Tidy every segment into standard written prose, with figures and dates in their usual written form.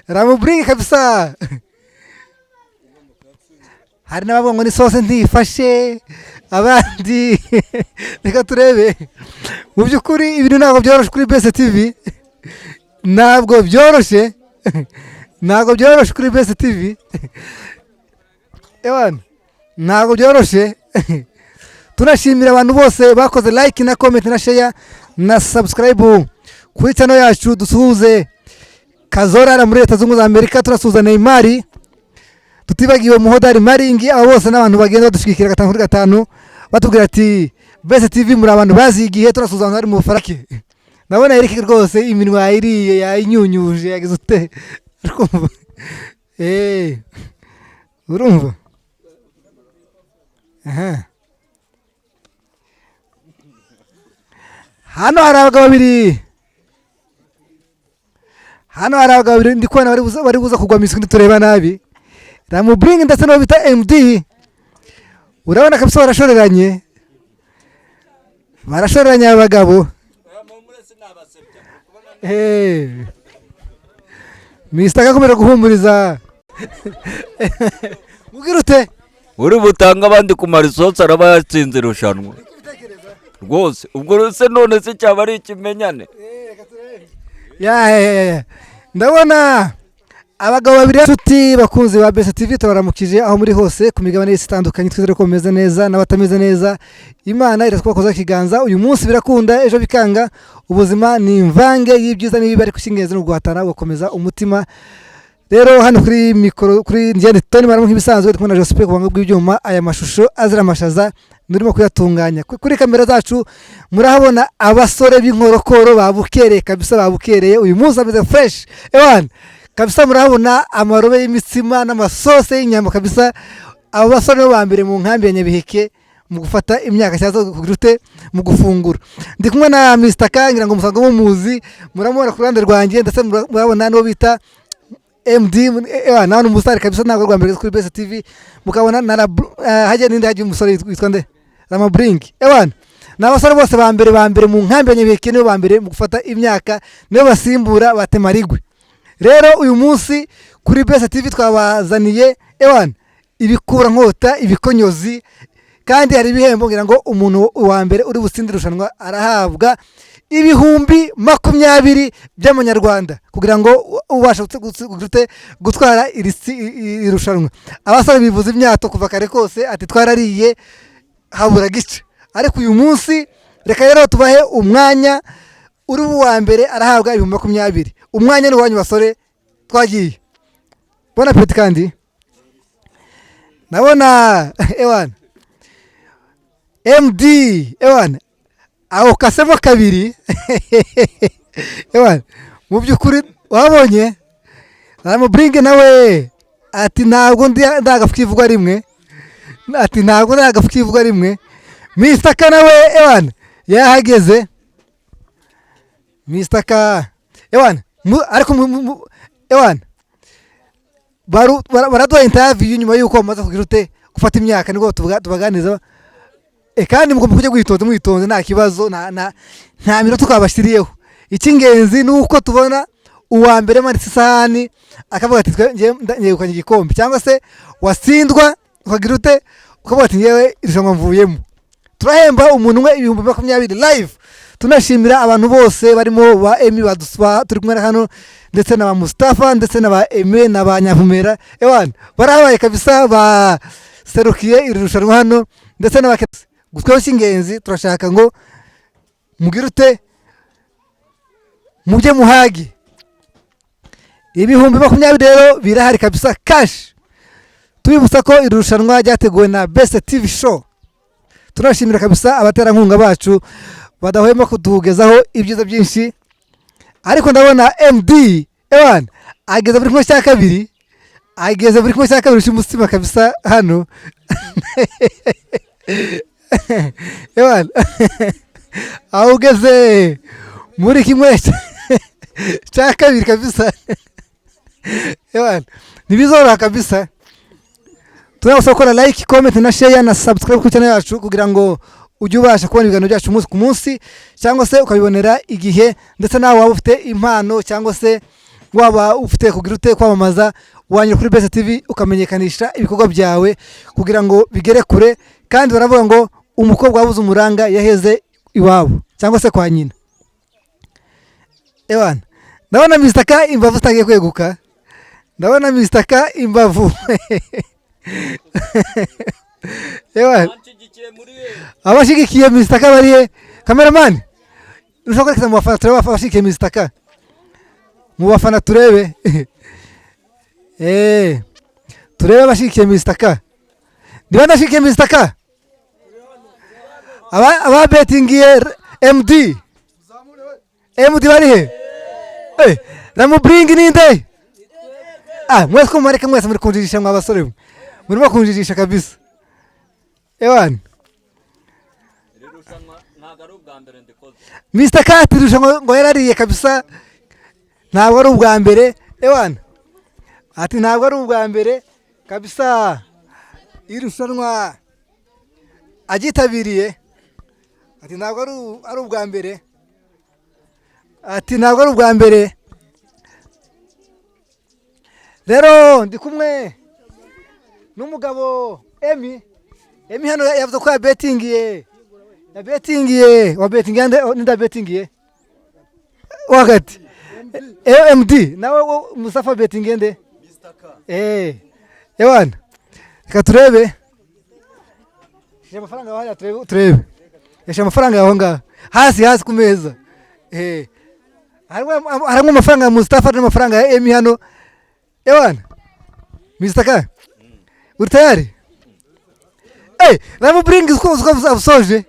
Ramubring kabisa. Hari n'abavuga ngo ni sauce ntifashe abandi reka turebe mu byukuri ibintu ntabwo byoroshye kuri Best TV ntabwo byoroshye kuri Best TV ewan ntabwo byoroshye tunashimira abantu bose bakoze like na comment na share na subscribe kuri channel yacu dusuhuze Kazora muri Leta Zunze Ubumwe za Amerika turasuhuza Neymar tutibagiwe Muhodari Maringi abo bose n'abantu bagenda badushikira gatanu kuri gatanu batubwira ati Best TV muri abantu bazigiye turasuhuza abantu bari mu Farake nabona Eric rwose iminwa iriye yayinyunyuje yagize ute urumva hano hari abagabo babiri ndi kubona bari buza kugwa miswi tureba nabi Ramubring ndetse no bita MD urabona kabisa barashoreranye abagabo Mr. Gakomera guhumuriza mubwira ute uri butanga abandi ku marisotsi araba yatsinze irushanwa rwose ubwo se none se cyaba ari ikimenyane ndabona abagabo babiri inshuti bakunzi ba Best TV tubaramukije aho muri hose ku migabane y'isi itandukanye twizere ko mumeze neza n'abatameze neza Imana iratwakoza ikiganza uyu munsi birakunda ejo bikanga ubuzima ni imvange y'ibyiza n'ibibi ariko cy'ingenzi no guhatana gukomeza umutima rero hano kuri mikoro kuri ngende Tony Maramu nk'ibisanzwe twona Joseph kubanga bw'ibyuma aya mashusho azira amashaza nurimo kuyatunganya kuri kamera zacu murahabona abasore b'inkorokoro babukereye kabisa babukereye uyu munsi ameze fresh ewan kabisa murahabona amarobe y'imitsima n'amasose y'inyama kabisa abo basore bo bambere mu nkambi ya Nyabiheke mu gufata imyaka cyazo kugirute mu gufungura ndi kumwe na Mr. Kangira ngo musango muzi muramubona ku ruhande rwanjye ndetse murabona no bita MD nani umusare kabisa ntabwo rwambere kuri Best TV mukabona na haje ninde haje umusore witwa nde Ramubring ewan n'abasore bose bambere mu nkambi ya Nyabiheke nibo bambere mu gufata imyaka nibo basimbura batemarigwe rero uyu munsi kuri Best TV twabazaniye ewan ibikura nkota ibikonyozi kandi hari ibihembo ngira ngo umuntu wa mbere uri butsindira irushanwa arahabwa ibihumbi 20 by'amanyarwanda kugira ngo ubasha gutwara irushanwa abasore bivuza imyato kuva kare kose ati twarariye habura gice ariko uyu munsi reka rero tubahe umwanya uri wa mbere arahabwa ibihumbi 20 umwanya ni wanyu basore twagiye bona peti kandi nabona ewan MD ewan aho kasemo kabiri ewan mu byukuri wabonye Ramubring nawe ati ntabwo ndagafukivugwa rimwe Mr. K nawe ewan yahageze Mr. K ewan ariko ewan baraduha interview nyuma yuko bamaze kugirute gufata imyaka nibwo tubaganiza kandi mugomba kujya mwitonze nta kibazo nta minota twabashiriyeho icy'ingenzi nuko tubona uwa mbere manditse isahani akavuga ati ngiye gukanya igikombe cyangwa se wasindwa ukagirute ukavuga ati ngewe irushanwa mvuyemo turahemba umuntu umwe ibihumbi 20 live tunashimira abantu bose barimo ba Emi baduswa turi kumwe hano ndetse na ba Mustafa ndetse na ba Eme na ba Nyavumera ewan barahabaye kabisa ba serukiye irushanwa hano ndetse na baketse gutweho cy'ingenzi turashaka ngo mugirute mujye muhagi ibihumbi 20 rero birahari kabisa cash tubibutsa ko irushanwa ryateguwe na Best TV show turashimira kabisa abaterankunga bacu badahwema kutugezaho ibyiza byinshi ariko ndabona MD ewan ageze buri kimwe cya kabiri cy'umutsima kabisa hano ewan aho ugeze muri kimwe cya kabiri kabisa ewan nibizora kabisa tunabasaba gukora like comment na share na subscribe ku channel yacu kugira ngo ujye ubasha kubona ibiganiro byacu umunsi ku munsi cyangwa se ukabibonera igihe ndetse nawe waba ufite impano cyangwa se waba ufite kugira ute kwamamaza wanyura kuri Best TV ukamenyekanisha ibikorwa byawe kugira ngo bigere kure, kandi baravuga ngo umukobwa wabuze umuranga yaheze iwabo cyangwa se kwa nyina. Ewana, ndabona Mr. K imbavu zitagiye kweguka, ndabona Mr. K imbavu. Ewana, abashigikiye Mr. K bariye cameraman, ushaka kwerekeza mu bafana turebe abashigikiye Mr. K, mu bafana turebe. Turebe abashigikiye Mr. K, ndiba ndashigikiye Mr. K, aba betingiye MD barihe. Ramubringi ninde? Mwese ko mareka mwese muri kunjijisha mwa basore, murimo kunjijisha kabisa. Ewana, Mr. K tirusha ngo yarariye kabisa, ntabwo ari ubwa mbere. Ewana, ati ntabwo ari ubwa mbere kabisa irushanwa agitabiriye, ati ntabwo ari ubwa mbere, ati ntabwo ari ubwa mbere. Rero ndi kumwe n'umugabo Emi hano yavuze ko yabetingiye ndabetingiye wakati MD nawe Mustafa betingiye nde Mr. K. Ewana, reka turebe amafaranga yawe, turebe yasha amafaranga yawe ngaho hasi ku meza. Harimo amafaranga ya Mustafa n'amafaranga ya Emi hano. Ewana, Mr. K uri tayari? Ramubringi usoje,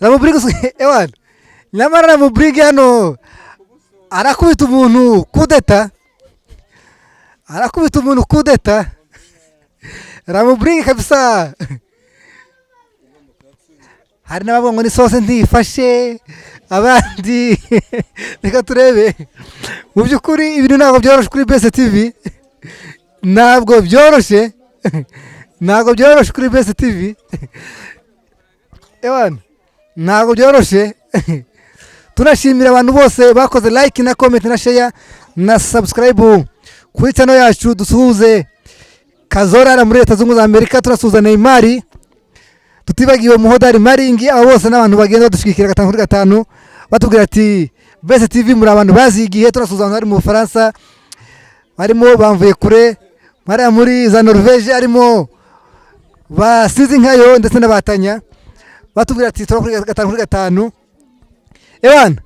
Ramubringi. Ewana, nyamara Ramubringi hano arakubita umuntu kudeta, Ramubringi kabisa. Hari n'abavuga ngo ni sose ntifashe abandi. Reka turebe, mu by'ukuri ibintu ntabwo byoroshye kuri Best TV, ntabwo byoroshye kuri Best TV. Ewana, ntabwo byoroshye. Tunashimira abantu bose bakoze like na comment na share na subscribe kuri channel yacu. Dusuhuze Kazora muri Leta Zunze Ubumwe za Amerika, turasuhuza Neymar, tutibagiwe Muhodari Maringi, abo bose n'abantu bagenda badushigikira 5 kuri 5 batubwira ati Best TV muri abantu bazigiye. Turasuhuza abantu bari mu Bufaransa, barimo bamvuye kure, bari muri za Norvege, arimo basize nkayo ndetse n'abatanya, batubwira ati tura kuri 5 kuri 5. Ewana,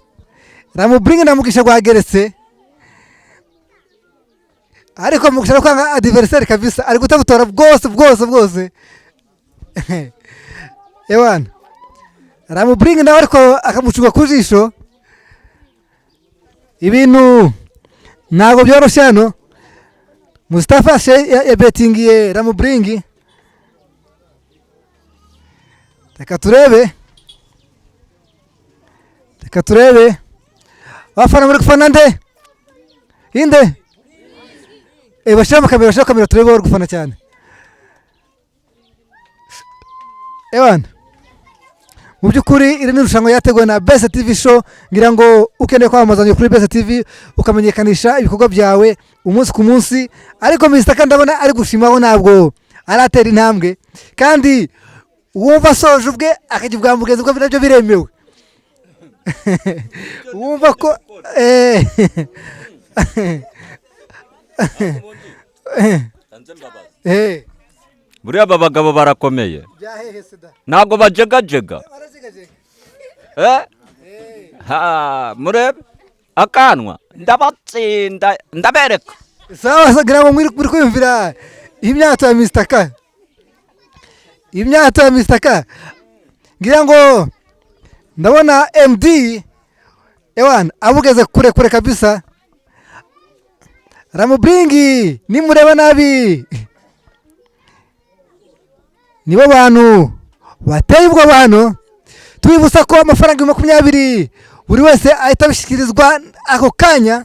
Ramubringi namugisha gwageretse, ariko mugisha kwanga adversaire kabisa, ari gutabutora bwose. Ewana, Ramubringi nawe ariko akamucuga kujisho, ibintu ntabwo byoroshye hano. Mustafa yabetingiye Ramubringi, reka turebe bafana muri gufana nde inde. Bashaka kamera turebe bari gufana cyane. Ewana, mu by'ukuri iri ni irushanwa yateguwe na Best TV show, ngira ngo ukeneye kwamamaza kuri Best TV ukamenyekanisha ibikorwa byawe umunsi ku munsi. Ariko Mr. K ndabona ari gushimaho, ntabwo aratera intambwe, kandi wumva soje ubwe akagira ubwa mugenzi bwo nabyo biremewe. Wumva ko buriya aba bagabo barakomeye, ntabwo bajegajega. Murebe akanwa ndabatsinda ndabereka. Sawa, ngira ngo muri kwiyumvira imyato ya Mr. K, ngira ngo ndabona MD. Ewana, abugeze kure kabisa. Ramubringi nimureba nabi, nibo bantu bateye ubwo bantu. Twibusa ko amafaranga 20 buri wese ahita bishikirizwa ako kanya,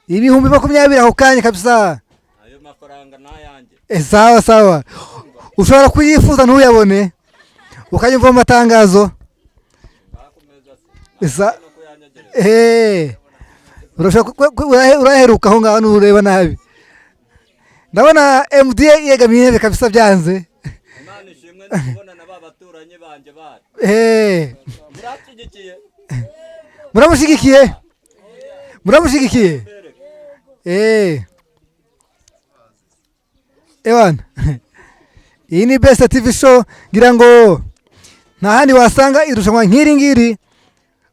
ibihumbi 20 ako kanya kabisa. Ayo mafaranga nayanjye. Sawa, ushobora kuyifuza ntuyabone, ukanyumva mu matangazo. uraheruka aho ngaho n'ureba nabi. Ndabona MDA yegamiye intebe kabisa byanze. Imana ishimwe ndabona na babaturanyi banje bari. Murashyigikiye? Muramushigikiye? Muramushigikiye? Ewana. Iyi ni Best TV show ngira ngo nta handi wasanga irushanwa nk'iri ngiri.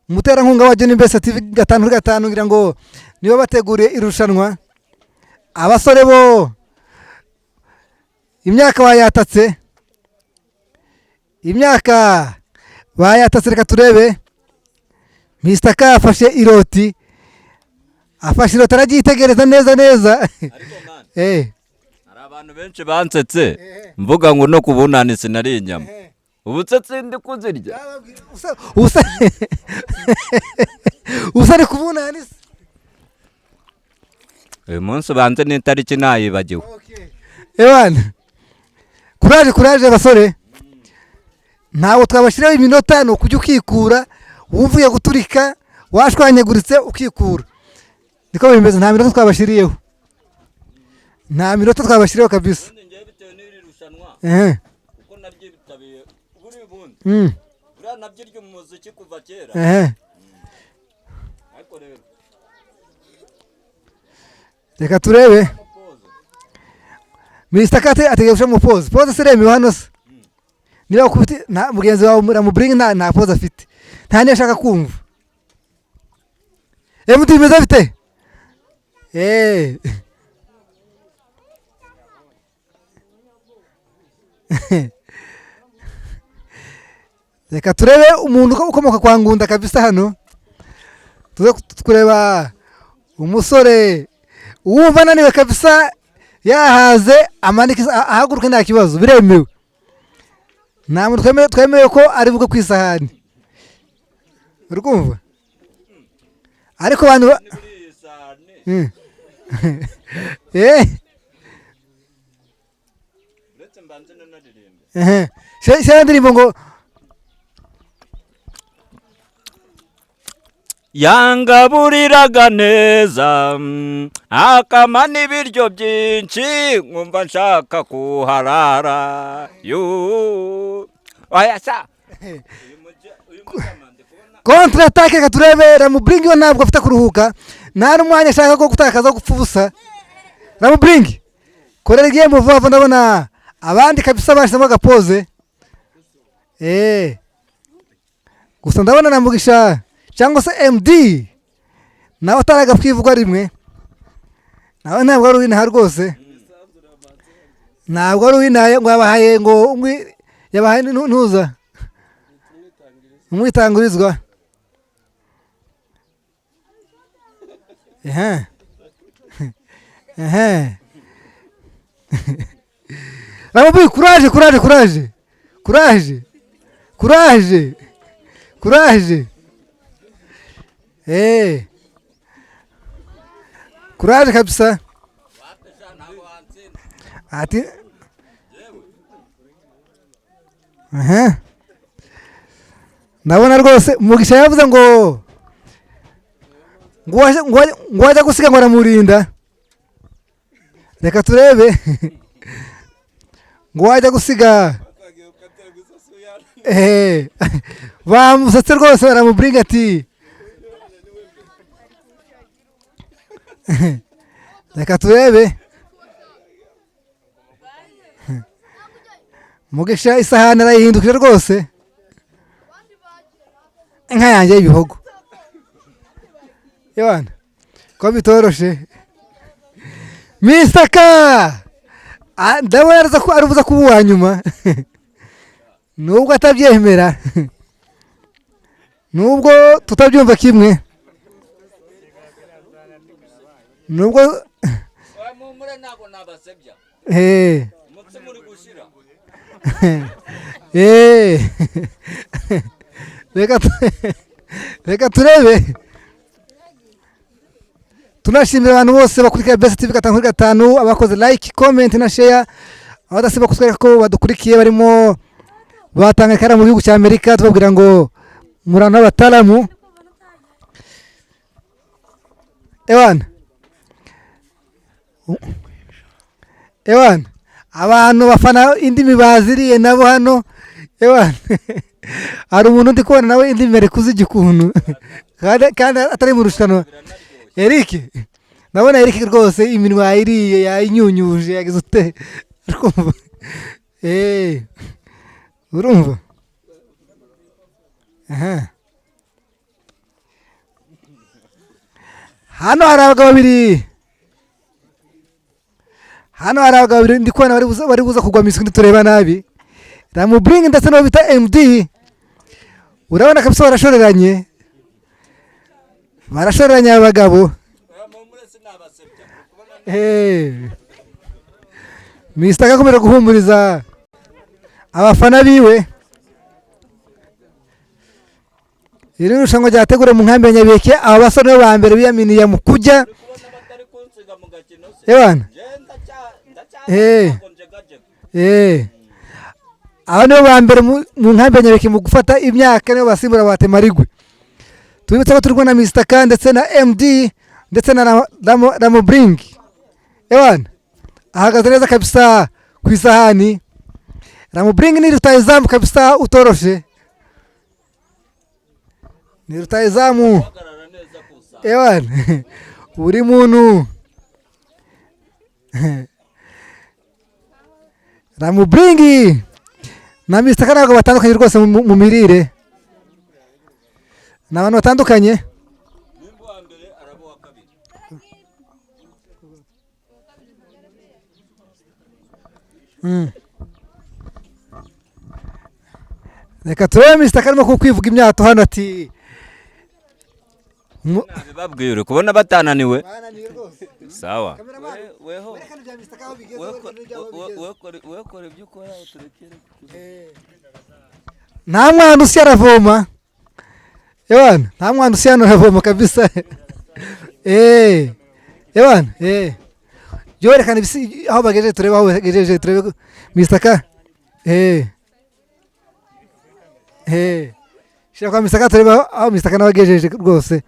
Umuterankunga wa John Best TV 5/5 ngira ngo nibo bateguriye irushanwa. Abasore bo imyaka bayatatse reka turebe. Mr. K afashe iroti aragitegereza neza. Hari abantu benshi bansetse mvuga ngo no kubunani sinari inyama. Ubutse ndi kuzirya. Usari kubunani. Uyu munsi banze n'itariki nayibagiwe. Ewana. Kuraje basore. Ntawo twabashiraho iminota no kujya ukikura uvuye guturika washwanyaguritse ukikura. Niko bimeze nta minota twabashiriyeho. Nta minota twabashiriyeho kabisa. Ngiye bitewe n'iri rushanwa. Uko naryitabiye buri bundi. Bura nabyirya umuziki kuva kera. Ariko rero. Reka turebe. Mr. Kate ategereje mu pose. Pose sereme hano se. Niba ukubiti nta mugenzi wawe muramubring nta pose afite. Nta niyo ashaka kumva. Mtimeza bite? Reka turebe umuntu ukomoka kwa Ngunda kabisa hano. Tuze kureba umusore uwumva naniwe kabisa yahaze amanika ahaguruka nta kibazo biremewe. Nta muntu twemeye ko ari bugo kwisahani. Urukumva? Ariko abantu Uretse mbanze nanaririmbe. Shaya ndirimbo ngo yangaburiraga neza akama n'ibiryo byinshi nkumva nshaka kuharara oyasa kontra attaque katurebe Ramubring yo ntabwo afite kuruhuka nta n'umwanya ashaka ko gutakaza gupfa ubusa. Ramubring korera igihembo vuba ndabona abandi kabisa bashyizemo agapoze. Gusa ndabona namugisha cyangwa se MD nawe ataraga kwivugwa rimwe. Nawe ntabwo ari winaha rwose. Ntabwo ari winaha ngo yabahaye ngo yabahaye ntuza. Umwitangurizwa. Ramubring courage. Courage kabisa. Ati Ndabona rwose Mugisha yavuze ngo wajya gusiga ngo aramurinda. Reka turebe ngo wajya gusiga bamusatse rwose Ramubring ati reka turebe Mugisha isahani arayihindukira rwose inka yanjye y'ibihogo. Yabana ko bitoroshe. Mr. K ndabona ko arubuza kuba uwa nyuma nubwo atabyemera nubwo tutabyumva kimwe nubwo mumure ntabwo nabasebya umutsi muri gushira reka turebe. Tunashimira abantu bose bakurikira Best TV 5/5 abakoze like comment na share abadasiba kutwereka ko badukurikiye barimo batanga ikara mu gihugu cya Amerika tubabwira ngo murana bataramu ewana ewana abantu bafana indimi baziriye nabo hano ewana hari umuntu ndi kubona nawe indimi ari kuzijya ukuntu kandi atari mu rushanwa. Eric ndabona Eric rwose iminwa yayiriye yayinyunyuje yagize ute urumva urumva hano hari abagabo babiri ndi kubona bari buza kugwa miswi ntitureba nabi. Ramubring ndetse n'uwo bita MD urabona kabisa barashoreranye abagabo. Mr. Gakomera guhumuriza abafana biwe. Iri rushanwa ryategura mu nkambi ya Nyabeke, aba basore ba mbere biyaminiye mu kujya ewana aba nibo ba mbere mu nkambi ya Nyabeke mu gufata imyaka nibo basimbura Batemarigwe. Tubibutsa ko turi kumwe na Mr. K ndetse na MD ndetse na Ramubring ewana ahagaze neza kabisa ku isahani. Ramubring ni rutayizamu kabisa utoroshe, ni rutayizamu ewana buri muntu. Ramubring na Mr. K ntabwo batandukanye rwose mu mirire, ni abantu batandukanye. Reka turebe Mr. K arimo kukwivuga imyato hano ati babwire kubona batananiwe sawa weho wekore ibyo ukora turekere nta mwana usi aravoma ewana nta mwana usi hano aravoma kabisa. Ewana yo rekana aho bagejeje turebe aho bagejeje turebe Mr. K shira kwa Mr. K turebe aho Mr. K nawe agejeje rwose.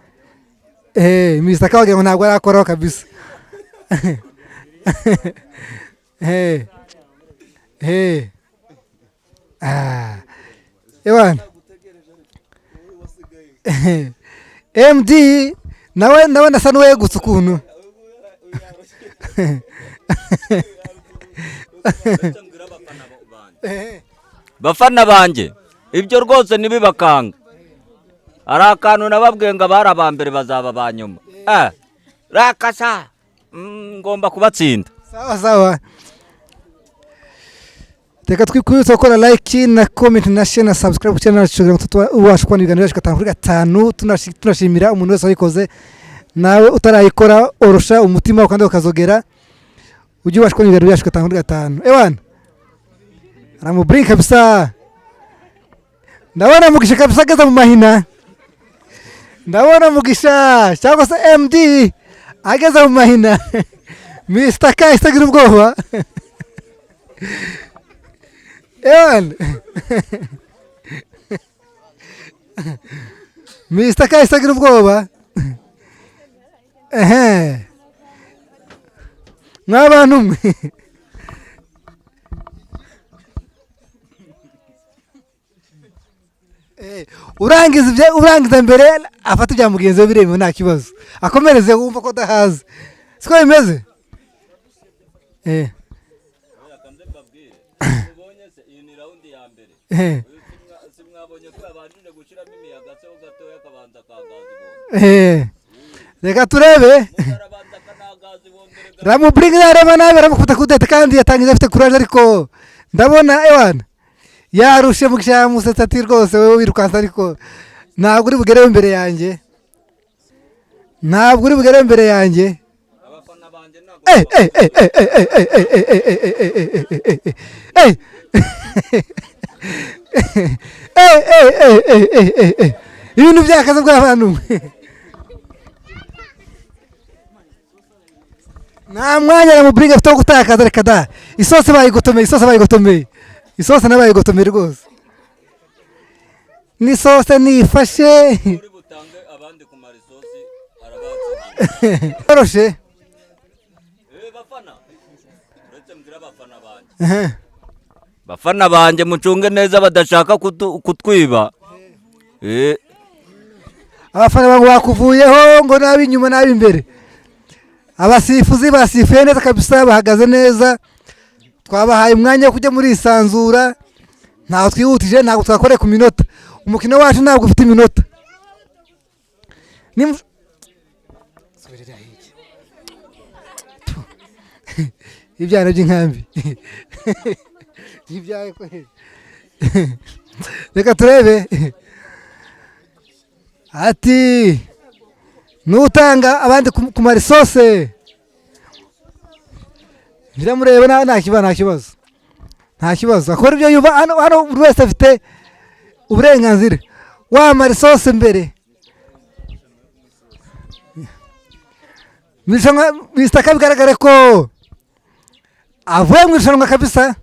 Mr. K wagira ngo ntabwo arakoraho kabisa. Ewana MD nawe nasa n'uwegutse ukuntu. bafana banjye ibyo rwose ntibibakanga, hari akantu nababwiye ngo abari abambere bazaba ba nyuma. Rakasa ngomba kubatsinda. Sawa sawa, reka twikubitse gukora like na comment na share na subscribe ku channel yacu kugira ngo ubashe kubona ibiganiro byacu gatanu kuri gatanu. Tunashimira umuntu wese wayikoze, nawe utarayikora orosha umutima ukanda ukazogera ujye ubashe kubona ibiganiro byacu gatanu kuri gatanu. Ewana Ramubring kabisa, ndabona Mugisha kabisa ageze mu mahina, ndabona Mugisha cyangwa se MD ageze mu mahina. Mr. K isagira ubwoba. Ewana Mr. K isagira ubwoba. Mw'abantu mwe urangiza mbere afata ibya mugenzi we biremewe nta kibazo, akomereze wumva ko adahaze, siko bimeze. Reka turebe Ramubring nareba nabi aramukubita kudeta kandi yatangiza afite courage, ariko ndabona ewana yarushe Mugisha yamusetsa ati rwose wewe wirukansa, ariko ntabwo uri bugereho imbere yanjye, ntabwo uri bugereho imbere yanjye. Ibintu byakaze bw'abantu nta mwanya Ramubring afite wo gutakaza. Reka da isosi bayigotomeye, isosi nabayigotomeye rwose, n'isose nifashe. Koroshe. Bafana banjye mucunge neza badashaka kutwiba. Abafana bangu bakuvuyeho ngo nabi inyuma nabi imbere. Abasifuzi basifuye neza kabisa, bahagaze neza. Twabahaye umwanya wo kujya muri isanzura. Ntaho twihutije, ntabwo twakore ku minota. Umukino wacu ntabwo ufite iminota. Ibyana by'inkambi. Ibyaye ko. Reka turebe. Ati nutanga abandi ku marisose. Biramureba nta kibazo. Nta kibazo. Akora ibyo yuba hano buri wese afite uburenganzira. Wa marisose mbere. Mr. Ka bigaragare ko avuye mu irushanwa kabisa.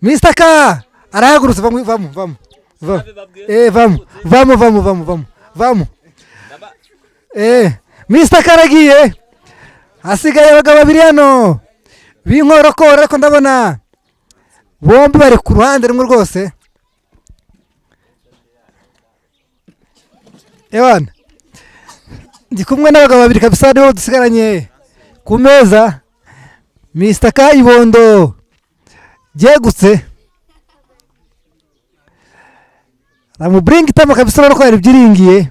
Mr. Ka arahagurutse, vamo. Vamo. Mr. Ka aragiye. Hasigaye abagabo babiri hano b'inkorokoro, ariko ndabona bombi bari ku ruhande rumwe rwose. Ewana, ndi kumwe n'abagabo babiri kabisa nibo dusigaranye ku meza. Mr. Ka ibondo ryegutse. Ramuburingi itama kabisa, urabona ko yari byiringiye.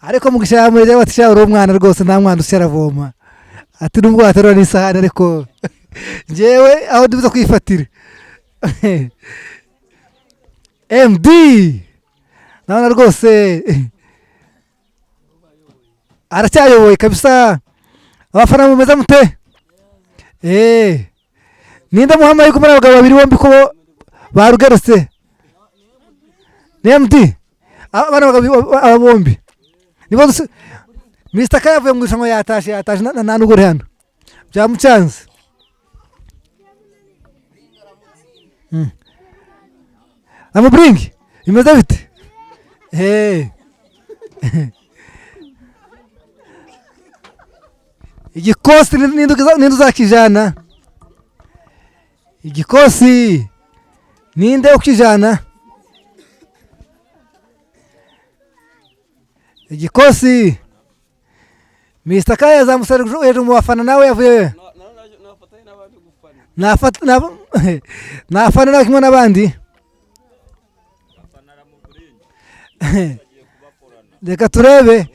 Ariko mugisha yamurije bati sha uri umwana rwose, nta mwana usharavoma. Ati nubwo waterura n'isahani ariko njyewe aho ndibuza kwifatira. MD naona rwose aracyayoboye kabisa. Abafana mumeze mute? Ninde muhamaye ko muri abagabo babiri bombi ko barugarutse? Ni MD. Abana bagabo bombi. Nibo Mr. Ka yavuye mu irushanwa, yatashe nta nubwo uri hano. Byamucanze. Ramuburingi imeze bite? Igikosi ninde uzakijana? Igikosi ninde ukijana? Igikosi Mr. Ka yazamutse hejuru mu bafana, nawe yavuye nafana nawe kimwe n'abandi. Reka turebe.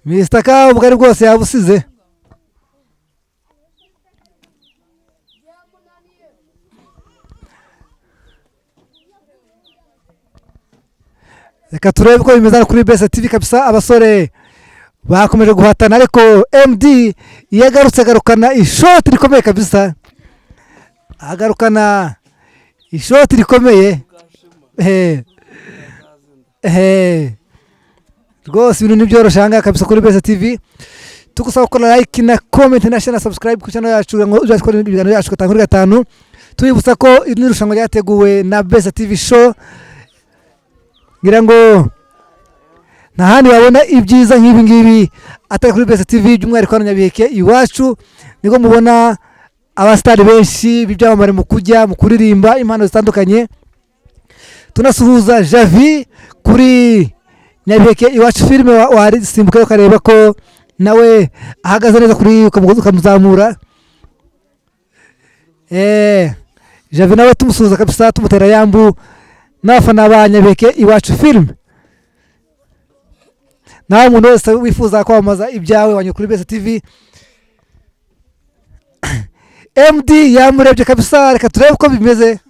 Mr. Ka ubugari bwose yabusize. Reka turebe ko bimeze kuri Best TV kabisa. Abasore bakomeje guhatana, ariko MD yagarutse, agarukana ishoti rikomeye kabisa. Agarukana ishoti rikomeye. Rwose ibintu ntibyoroshye kabisa kuri Best TV. Tugusaba gukora like na comment na share na subscribe ku channel yacu ngo uzakora ibiganiro yacu gatanu kuri gatanu. Tubibutsa ko iri rushanwa ryateguwe na Best TV show. Ngira ngo nta handi wabona ibyiza nk'ibi ngibi atari kuri Best TV, by'umwihariko hano Nyabiheke iwacu. Niko mubona abasitari benshi b'ibyamamare mu kujya mu kuririmba impano zitandukanye. Tunasuhuza Javi kuri Nyabiheke iwacu filime, wari simbuka ukareba ko nawe ahagaze neza kuri ukamuzamura. Javi nawe tumusuhuza kabisa, tumutera yambu n'abafana ba Nyabiheke iwacu filime. Nawe umuntu wese wifuza kwamamaza ibyawe wanyura kuri Best TV. MD yamurebye kabisa, reka turebe uko bimeze.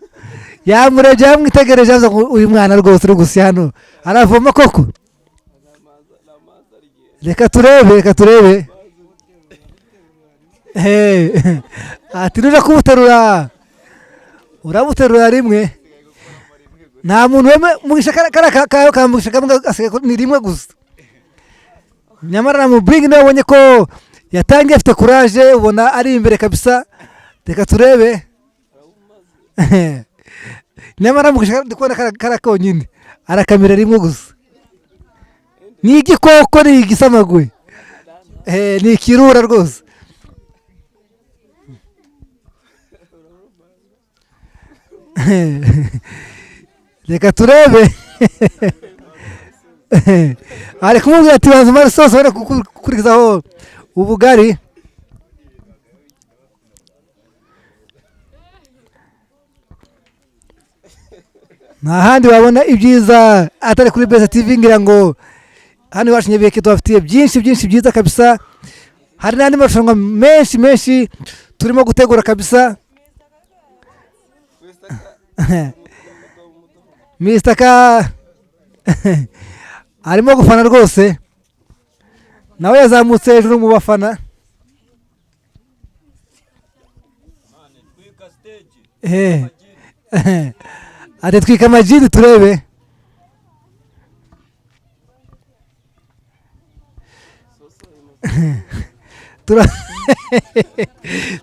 Yamurebye, yamwitegereje, avuga ngo uyu mwana rwose uri gusi hano aravoma koko. Reka turebe. Ati nuje kubuterura, urabuterura rimwe. Nta muntu weme mugisha kayo kamugisha kamwe ni rimwe gusa. Nyamara Ramuburingi nawe ubonye ko yatangiye afite courage, ubona ari imbere kabisa. Reka turebe. Nyamara mugisha ndikubona kara konyine arakamira rimwe gusa. Ni igikoko, ni igisamagwe, ni ikirura rwose. Reka turebe. Ari kumubwira ati banza umare sose bari gukurikizaho ubugari. Nta handi wabona ibyiza atari kuri Best TV, ngira ngo hano iwacu Nyabiheke tubafitiye byinshi byinshi byiza kabisa. Hari n'andi marushanwa menshi menshi turimo gutegura kabisa. Mr. Ka arimo gufana rwose, nawe yazamutse hejuru mu bafana. Ati twika amajidi turebe.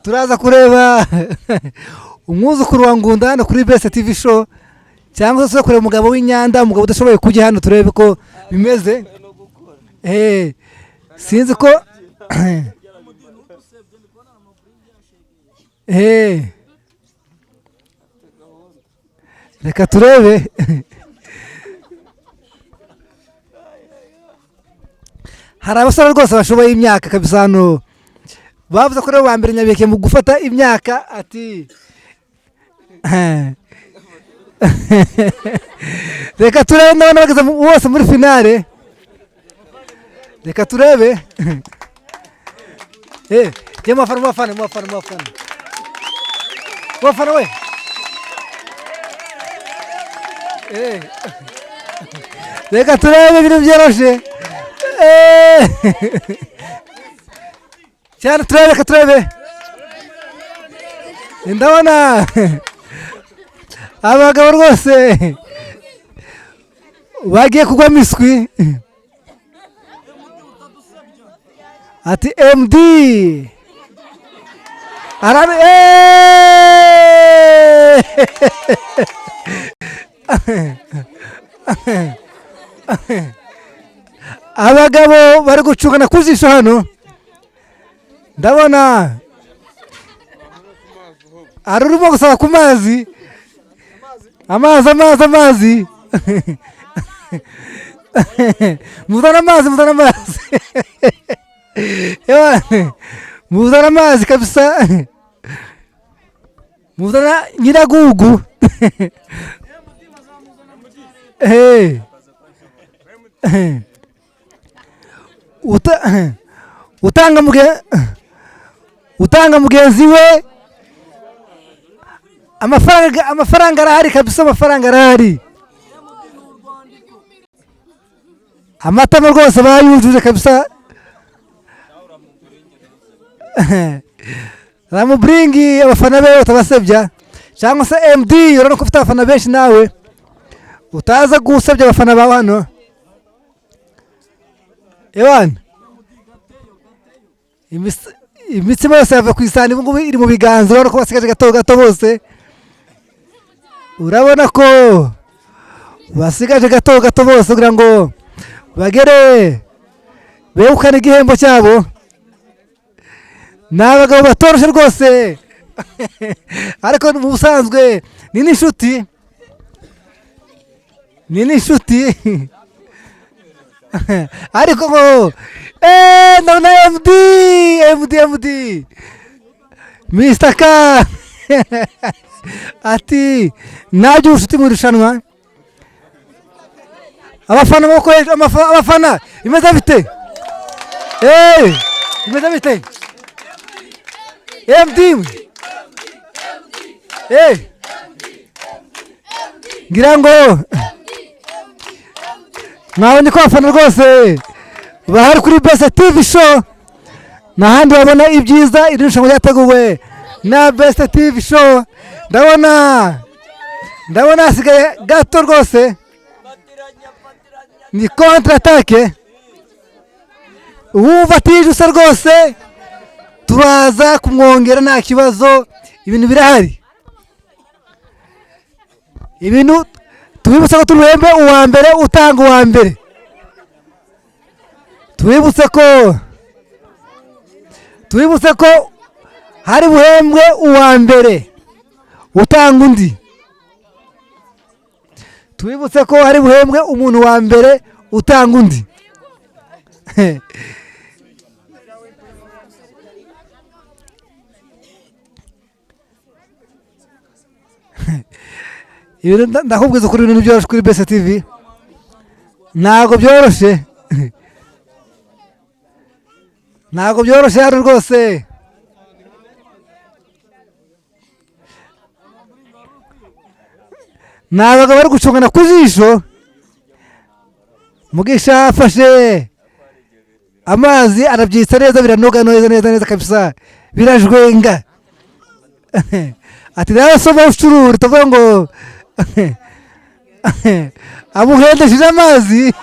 Turaza kureba umwuzukuru wa Ngunda hano kuri Best TV show, cyangwa se kureba umugabo w'inyanda, umugabo udashoboye kujya hano turebe ko bimeze. Sinzi ko reka turebe. Hari abasore rwose bashoboye imyaka kabisa hano, bavuze ko rero ba mbere Nyabiheke mu gufata imyaka. Ati reka turebe n'abana bageze bose muri finale. Reka turebe. Jya mufana we. Reka turebe ibintu byoroshye. Cyane turebe, reka turebe. Ndabona abagabo rwose bagiye kugwa miswi. Ati MD arabe. Abagabo bari gucungana ku jisho hano. Ndabona arurimo gusaba ku mazi. Amazi. Muzana amazi. Muzana amazi kabisa. Muzana nyiragugu. Utanga mugenzi we amafaranga arahari kabisa, amafaranga arahari. Amatama rwose bayujuje kabisa. Ramubringi abafana be utabasebya, cyangwa se MD urabona ko ufite abafana benshi nawe utaza gusebya abafana bawe hano. Ewana imitsima yose yava ku isahani, ubu ngubu iri mu biganza. Urabona ko basigaje gato bose. Urabona ko basigaje gato bose kugira ngo bagere begukane igihembo cyabo. Ni abagabo batoroshye rwose. Ariko mu busanzwe ni n'inshuti. Ariko ngo ndabona MD Mr. Ka ati nabyo ubucuti mu irushanwa. Abafana imeze bite? Imeze bite? MD ngira ngo mwabonye ko abafana rwose bahari kuri Best TV show. N'ahandi babona ibyiza, iri rushanwa ryateguwe na Best TV show. Ndabona hasigaye gato rwose, ni contre attaque. Uwumva atijuse rwose turaza kumwongera nta kibazo. Ibintu birahari, ibintu tubibutse ko turuhembe uwa mbere utanga uwa mbere. Tubibutse ko hari buhembwe uwa mbere utanga undi. Tubibutse ko hari buhembwe umuntu wa mbere utanga undi. Ndakubwiza ukuri ibintu byoroshye kuri BC TV. Ntabwo byoroshye. Ntabwo byoroshye hano rwose. Nabaga bari gucungana ku jisho. Mugisha afashe amazi arabyitsa neza, biranoga neza kabisa, birajwenga. Ati rero soma ucurura tuvuga ngo amuhendesheje amazi.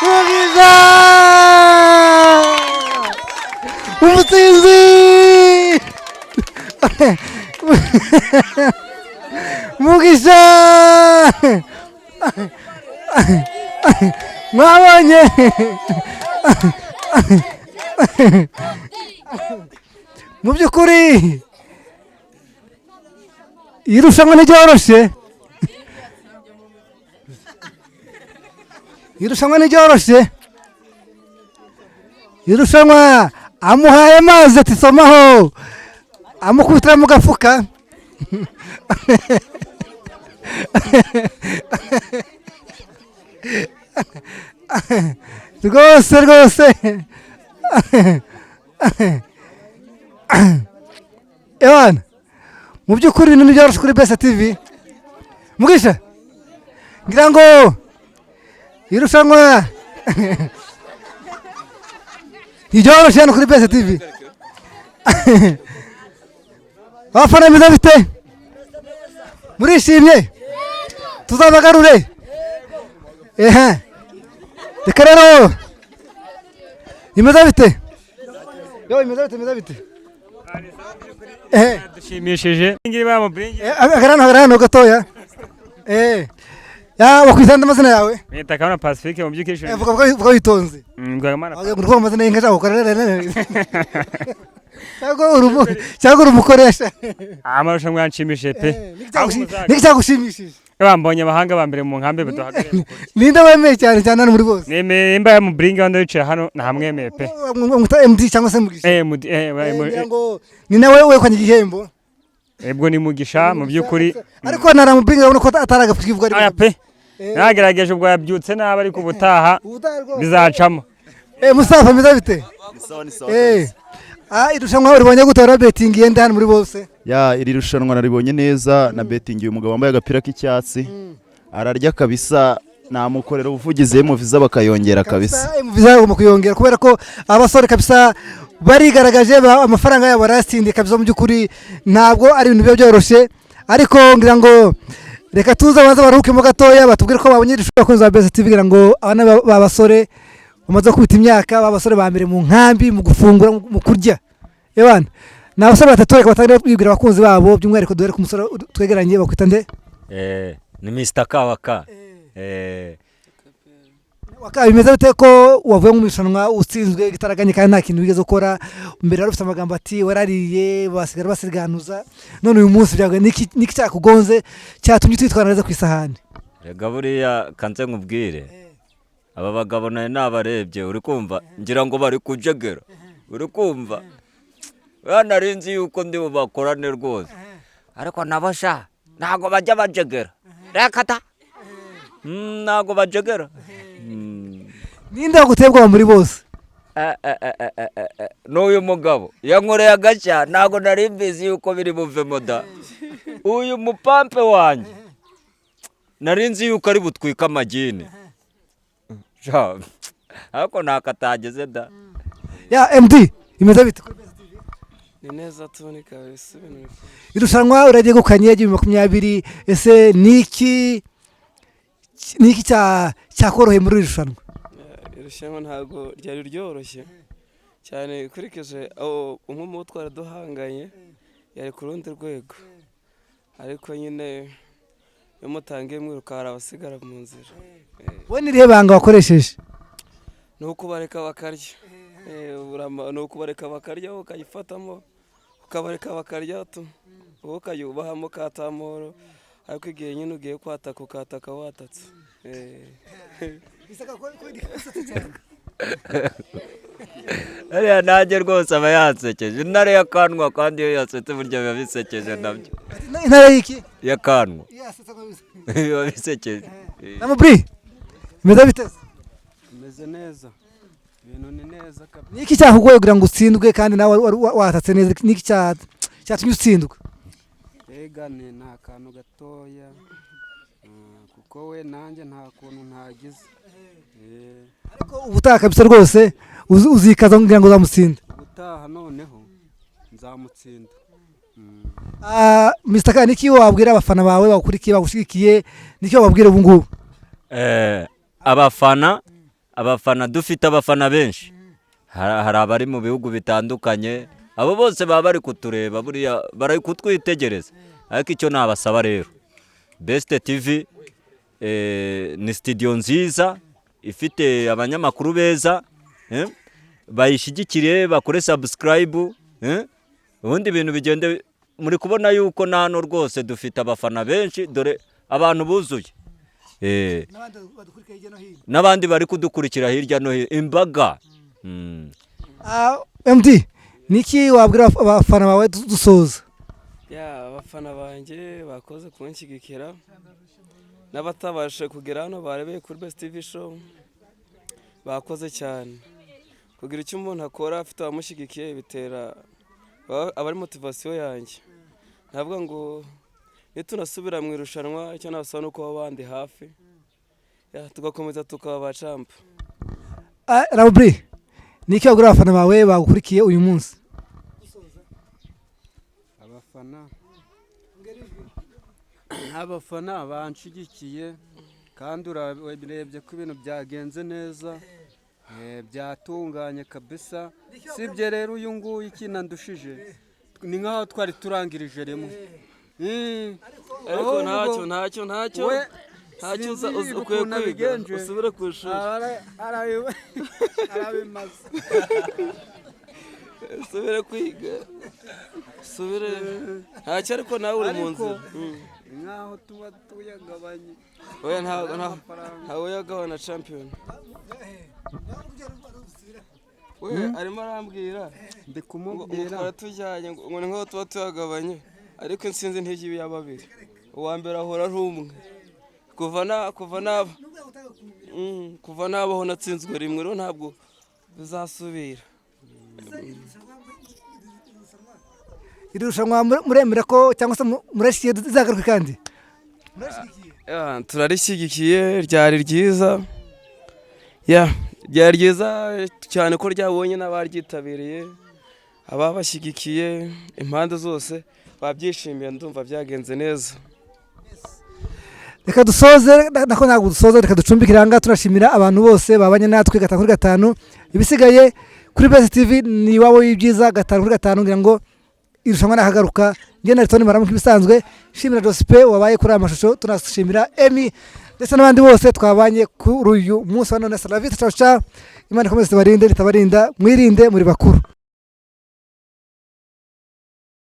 Mugisha umutsinzi. Mugisha mwabonye mu by'ukuri irushanwa ntiryoroshye. Irushanwa amuhaye amazi ati somaho, amukubitira mu gafuka. Rwose Ewana, mu by'ukuri ibintu byoroshye kuri BC TV. Mugisha ngira ngo irushanwa ntiryoroshye hano kuri BC TV. Abafana bimeze bite? Murishimye? Tuzabagarure. Reka rero imeze bite? Imeze bite? Dushimishije. Agarano gatoya. Wakwitanda amazina yawe? Nita Kabana Pacifique mu by'ukuri. Vuga witonze. Ngwamana. Ngo amazina y'inka cyangwa ukorera. Cyangwa urumukoresha. Amarushanwa yanshimishije pe. Niki cyagushimishije? Bambonye abahanga ba mbere mu nkambi baduhagarariye. Ninde wemeye cyane hano muri bose? Nemeye imba mu bringa wanda yicaye hano ntamwemeye pe. MD cyangwa se Mugisha? Ngo ni nawe wekanye igihembo. Ebwo ni Mugisha mu by'ukuri. Ariko naramubringa urabona ko ataragapfukirwa ari. Aya pe. Nagerageje ubwo yabyutse nabi ariko ubutaha bizacamo. Mustafa meza bite? Irushanwa uribonye gutora betting yenda hano muri bose? Iri rushanwa naribonye neza na betting uyu mugabo wambaye agapira k'icyatsi ararya kabisa, namukorera ubuvugizi mu visa bakayongera kabisa. Visa bagomba kuyongera kubera ko abasore kabisa barigaragaje, amafaranga yabo barasindi kabisa. Mu by'ukuri ntabwo ari ibintu byoroshye, ariko ngira ngo reka tuza baza baruhukemo gatoya batubwire ko babonye irushanwa kunza BC TV kugira ngo abana b'abasore bamaze kubita imyaka, b'abasore ba mbere mu nkambi mu gufungura mu kurya. Ebana n'abasore batatu reka batangira kwibwira abakunzi babo, by'umwihariko dore ku musore twegeranye bakwita nde? Ni Mr. Kawaka. Waka bimeze bite ko wavuye mu mishanwa utsinzwe gitaraganye kandi nta kintu bigeze ukora? Mbere wari ufite amagambo ati warariye basigara basiganuza, none uyu munsi byaga niki cyakugonze cyatumye twitwara neza ku isahani? Rega buriya kanze nkubwire, aba bagabo naye nabarebye uri kumva ngira ngo bari kujegera, uri kumva narinzi yuko ndi bubakorane rwose, ariko nabasha ntago bajya bajegera. Reka ta ntago bajegera. Ninde wagutebwa muri bose? N'uyu mugabo yankoreye agashya ntago nari mbizi yuko biri buvemo da. Uyu mupampe wanjye narinzi yuko ari butwika amagini, ariko nakatageze da. MD imeze bite? ni neza tubone kabisa ibintu irushanwa uraryegukanye 2020 ese niki cyakoroheye muri iri rushanwa? irushanwa ntabwo ryari ryoroshye cyane ukurikije aho umwe mu twari duhanganye yari ku rundi rwego, ariko nyine iyo mutangiye mwiruka hari abasigara mu nzira. wowe ni irihe banga wakoresheje? ni ukubareka bakarya, ni ukubareka bakarya wowe ukayifatamo, ukabareka bakarya wowe ukayubahamo katamoro, ariko igihe nyine ugiye kwataka ukataka watatse. ariya nanjye rwose aba yansekeje, intare y'akanwa kandi iyo yasetse burya biba bisekeje nabyo. intare y'iki? y'akanwa biba bisekeje. Namubri imeze biteze? Imeze neza, ibintu ni neza kabisa. Niki cyakugoye kugira ngo utsindwe kandi nawe watatse neza? Niki cyatumye utsindwa? Ega ni akantu gatoya kuko we nanjye nta kuntu ntagize. Ariko ubutaha kabisa rwose uzikaza kugira ngo uzamutsinde. Ubutaha noneho nzamutsinda. Mr. Kane, niki wabwira abafana bawe bakurikiye bagushigikiye, niki wababwira ubu ngubu? abafana dufite abafana benshi, hari abari mu bihugu bitandukanye, abo bose baba bari kutureba, buriya bari kutwitegereza. Ariko icyo nabasaba rero, Best TV ni studio nziza ifite abanyamakuru beza, bayishigikire bakore subscribe, ubundi ibintu bigende. Muri kubona yuko nano rwose dufite abafana benshi, dore abantu buzuye, n'abandi bari kudukurikira hirya no hino imbaga. MD, niki wabwira abafana bawe dusoza? abafana banjye bakoze kunshyigikira, n'abatabashe kugera hano barebeye kuri Best TV show bakoze cyane. Kugira icyo umuntu akora afite abamushyigikiye bitera abari motivasiyo yanjye. Navuga ngo nitunasubira mu irushanwa icyo nabasaba nuko abandi hafi tugakomeza tukaba bacampa. Namubri, niki wabwira abafana bawe bagukurikiye uyu munsi? Abafana banshigikiye kandi urarebye ko ibintu byagenze neza, byatunganye kabisa. Sibye rero uyu nguyu ikinandushije ni nkaho twari turangirije rimwe. Ariko ntacyo ukwiye kwiga usubire ku ishuri. Arabimaze. Usubire kwiga, usubire ntacyo, ariko nawe uri mu nzira. Nkaho tuba tuyagabanye. Oya ntawe uyagabana champion. We arimo arambwira ndi kumubwira ngo tujyanye ngo ni nkaho tuba tuyagabanye, ariko insinzi ntigiye ya babiri, uwa mbere ahora ari umwe. kuva nabaho natsinzwe rimwe, rero ntabwo bizasubira. Iri rushanwa muremera ko cyangwa se murashyigikiye zagaruka kandi? Turarishyigikiye, ryari ryiza, ryari ryiza cyane ko ryabonye n'abaryitabiriye, ababashyigikiye impande zose babyishimiye, ndumva byagenze neza. Reka dusoze, nako ntabwo dusoze, reka ducumbikire aha ngaha turashimira abantu bose babanye natwe 5 kuri 5. Ibisigaye kuri Best TV ni iwabo y'ibyiza 5 kuri 5 ngira ngo irushanwa nakagaruka. Nge na Ritoni Maramu kibisanzwe, shimira Jospe wabaye kuri amashusho, tunashimira Emi ndetse n'abandi bose twabanye kuri uyu munsi wa none. Salavite, ciao ciao, Imana ikomeze barinde ritabarinda, mwirinde muri bakuru.